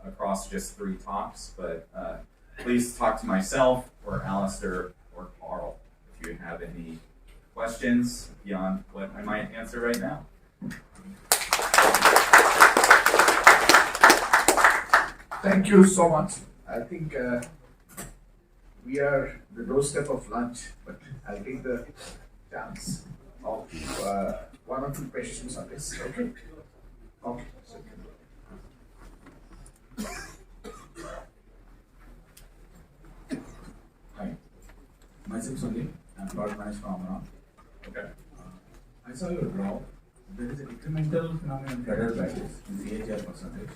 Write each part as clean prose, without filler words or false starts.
across just 3 talks, but please talk to myself or Alistair or Carl if you have any questions beyond what I might answer right now. Thank you so much. I think we are the doorstep of lunch, but I'll take the chance of 1 or 2 questions on this. Okay? Okay. Hi, myself Sunil. I'm product manager from Amara. Okay. I saw your graph. There is an incremental phenomenon in credit values in CAGR percentage.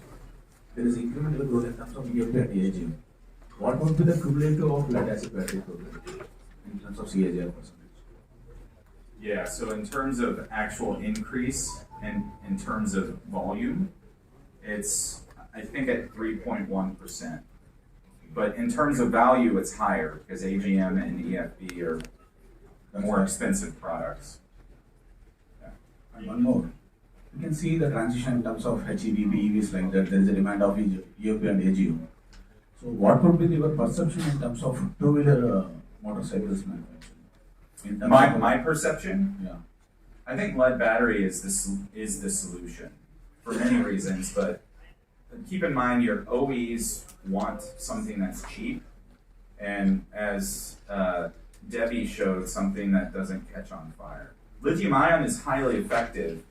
There is incremental growth in terms of EFP and aging. What would be the cumulative of lead acid battery program in terms of CAGR percentage? Yeah, so in terms of actual increase and in terms of volume, it's, I think, at 3.1%. But in terms of value, it's higher because AGM and EFB are more expensive products. Yeah. And one more. You can see the transition in terms of HEV, BEVs like that. There is a demand of EFB and AGM. So what would be your perception in terms of two-wheeler motorcycles manufacturing? My perception? Yeah. I think lead battery is the solution for many reasons, but keep in mind your OEs want something that's cheap, and as Debbie showed, something that doesn't catch on fire. Lithium ion is highly effective,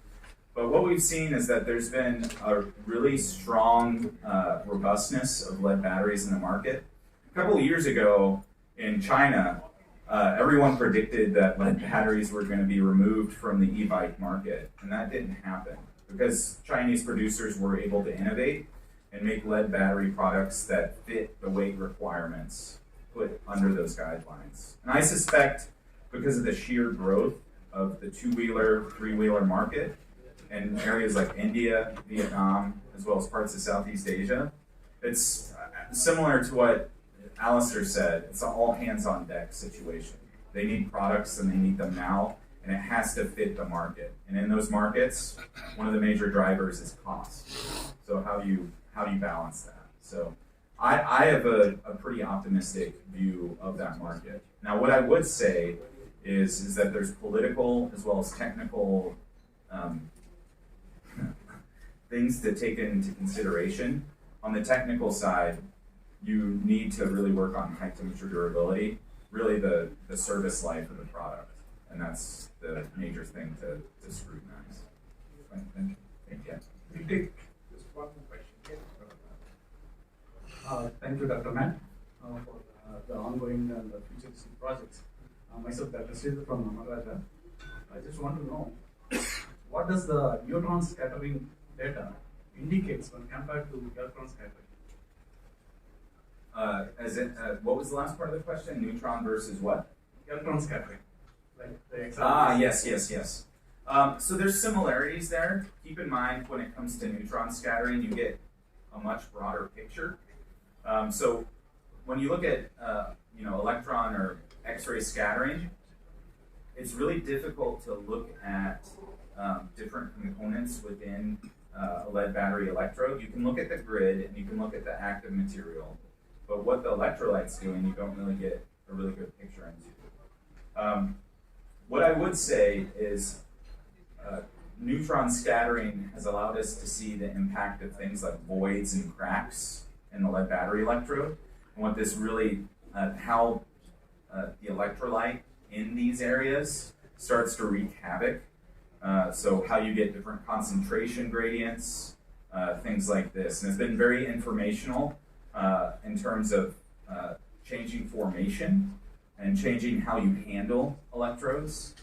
but what we've seen is that there's been a really strong robustness of lead batteries in the market. A couple of years ago in China, everyone predicted that lead batteries were going to be removed from the e-bike market, and that didn't happen because Chinese producers were able to innovate and make lead battery products that fit the weight requirements put under those guidelines. And I suspect because of the sheer growth of the 2-wheeler, 3-wheeler market in areas like India, Vietnam, as well as parts of Southeast Asia, it's similar to what Alistair said. It's an all hands on deck situation. They need products and they need them now, and it has to fit the market. And in those markets, one of the major drivers is cost. So how do you balance that? So I have a pretty optimistic view of that market. Now, what I would say is that there's political as well as technical things to take into consideration. On the technical side, you need to really work on high temperature durability, really the service life of the product, and that's the major thing to scrutinize. Thank you. Thank you. We'll take just 1 more question. Thank you, Dr. Matt, for the ongoing and the futuristic projects. Myself, Dr. Sridhar from Amara. I just want to know, what does the neutron scattering data indicates when compared to electron scattering? What was the last part of the question? Neutron versus what? Electron scattering. Like the example. Yes. So there's similarities there. Keep in mind when it comes to neutron scattering, you get a much broader picture. So when you look at electron or X-ray scattering, it's really difficult to look at different components within a lead battery electrode. You can look at the grid and you can look at the active material, but what the electrolyte's doing, you don't really get a really good picture into. What I would say is neutron scattering has allowed us to see the impact of things like voids and cracks in the lead battery electrode, and what this really, how the electrolyte in these areas starts to wreak havoc. So how you get different concentration gradients, things like this. And it's been very informational in terms of changing formation and changing how you handle electrodes.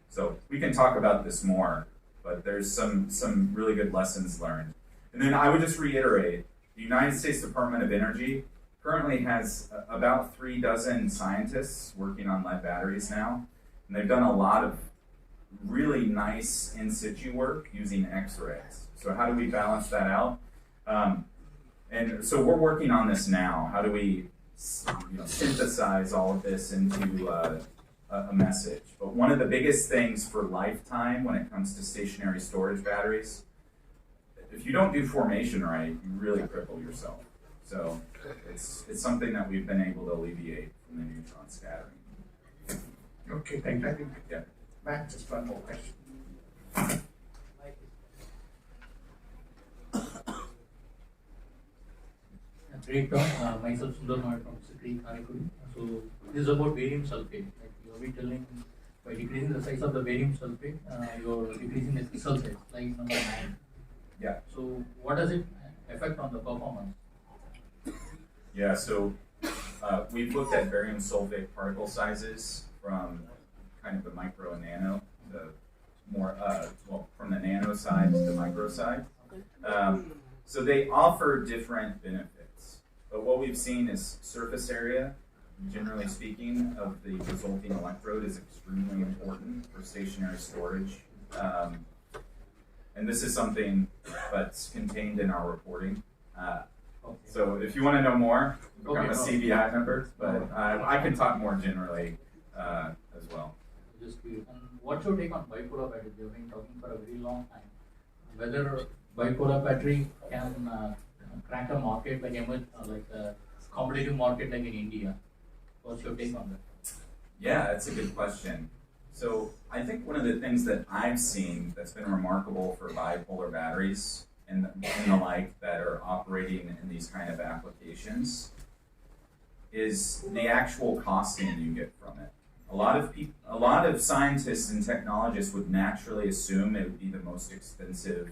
So we can talk about this more, but there's some really good lessons learned. And then I would just reiterate, the United States Department of Energy currently has about 3 dozen scientists working on lead batteries now, and they've done a lot of really nice in situ work using X-rays. So how do we balance that out? And so we're working on this now. How do we synthesize all of this into a message? But one of the biggest things for lifetime when it comes to stationary storage batteries, if you don't do formation right, you really cripple yourself. So it's something that we've been able to alleviate from the neutron scattering. Okay, thank you. I think, Yeah. Matt, just one more question. Great talk. Myself Sundar from City Karakuri. So this is about barium sulfate. Like you are telling, by decreasing the size of the barium sulfate, you are decreasing the crystal size, like number 9. Yeah. So what does it affect on the performance? Yeah, so we've looked at barium sulfate particle sizes from kind of the micro and nano, the more, from the nano side to the micro side. So they offer different benefits. But what we've seen is surface area, generally speaking, of the resulting electrode is extremely important for stationary storage. And this is something that's contained in our reporting. So if you want to know more, become a CBI member, but I can talk more generally as well. Just curious. And what's your take on bipolar battery? You've been talking for a very long time. Whether bipolar battery can crack a market like a competitive market like in India. What's your take on that? Yeah, that's a good question. So I think one of the things that I've seen that's been remarkable for bipolar batteries and the like that are operating in these kind of applications is the actual costing you get from it. A lot of scientists and technologists would naturally assume it would be the most expensive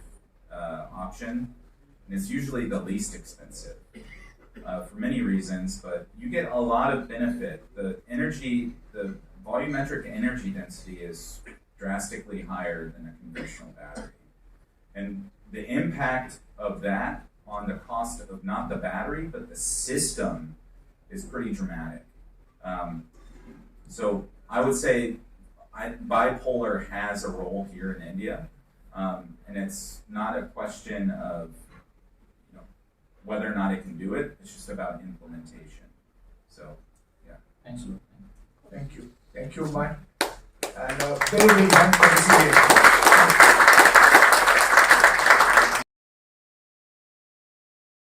option, and it's usually the least expensive for many reasons, but you get a lot of benefit. The volumetric energy density is drastically higher than a conventional battery. And the impact of that on the cost of not the battery, but the system is pretty dramatic. So I would say bipolar has a role here in India, and it's not a question of whether or not it can do it. It's just about implementation. So, yeah. Thanks a lot. Thank you. Thank you, Mike. And very, very much for the